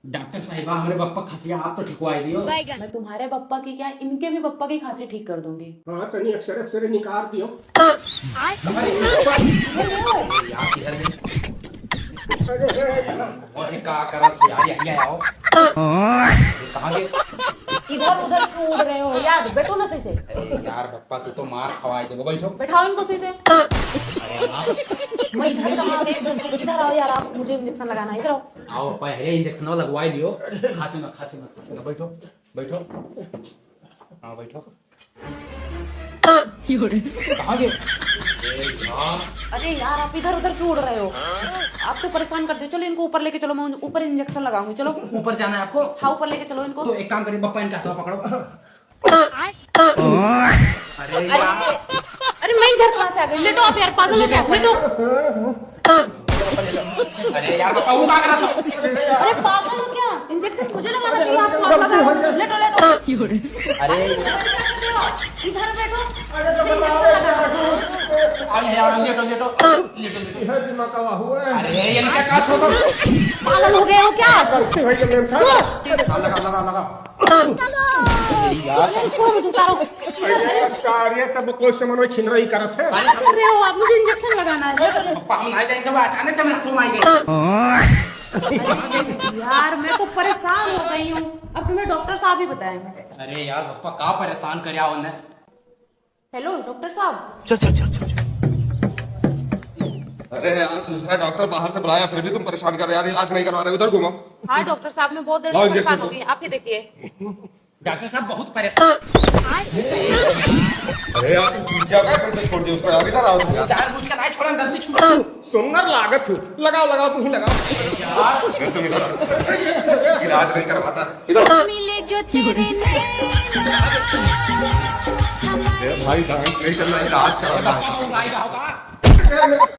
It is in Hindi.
डॉक्टर साहिबा हमारे पप्पा खसिया आप तो ठिकवाई दियो। मैं तुम्हारे पप्पा की क्या इनके भी पप्पा की खांसी ठीक कर दूंगी। हाँ कहीं अक्सर अक्सर निकाल दियो। क्या करा यार, ये आओ। कहाँ गए? इधर उधर क्यों उड़ रहे हो यार, बैठो ना सही से। यार पप्पा तू तो मार खवाए दे, बैठो। बैठाओ इनको सही से। अरे माँ, मैं इधर कहाँ गई, इधर आओ यार, आप मुझे इंजेक्शन लगाना है, इधर आओ। आओ पप्पा, ये इंजेक्शन वाला लगवाई दियो। खांसी मत, बैठो बैठो। हाँ बैठो। कहाँ गए? अरे यार आप इधर उधर क्यों उड़ रहे हो, आप तो परेशान करते हो। चलो इनको ऊपर लेके चलो, मैं ऊपर इंजेक्शन लगाऊंगी। चलो ऊपर जाना है आपको? हाँ ऊपर लेके चलो इनको। तो एक काम करिए पप्पा, इनका हाथ पकड़ो। अरे यार, अरे मैं इधर कहाँ से आ गई, लेटो आप यार, पागल हो क्या, लेटो। अरे यार पप्पा वो क्या करा था? अरे पागल हो क्या, इंजेक्शन मुझे लगाना चाहिए, आपको आप लगाओ। लेटो लेटो। अरे इधर बैठो, इंजेक्शन लगाओ। लेटो। यह दिमाग का हुआ है। अरे ये क्या काच होगा? पागल हो गए हो क्या? भाई के मेम साहब लगा। यार मुझे उतारो। अरे सारे तब कोई से मनो छिन रही करत है। क्या कर रहे हो आप, मुझे इंजेक्शन लगाना है। लेटो लेटो। पप्पा हम आ जाएंगे, तो अचानक से मेरा खून आई गई। यार मैं तो परेशान हो गई हूँ, अब तुम्हें डॉक्टर साहब ही बताएंगे। अरे यार पप्पा का परेशान करया उन्हें। हेलो डॉक्टर साहब। चल। अरे यार दूसरा डॉक्टर बाहर से बुलाया, फिर भी तुम परेशान कर रहे हो यार, इलाज नहीं करवा रहे, उधर घूमो। हाँ डॉक्टर साहब, मैं बहुत देर लाओ से परेशान इंजेक्शन हो गई, आप ही देखिए। डॉक्टर साहब बहुत परेशान। अरे यार तुम चूतिया क्या तुमसे छोड़ दिया उसको यार, इधर आओ तुम यार। जानबूझ के नहीं छोड़ा, गलती छूट। सुंदर लागत हूँ, लगाओ तुम ही लगाओ। फिर तुम इधर आओ, इलाज नहीं करवाता, इधर मिले जो तेरे भाई डांस नहीं करना, इलाज करवाना है। होगा।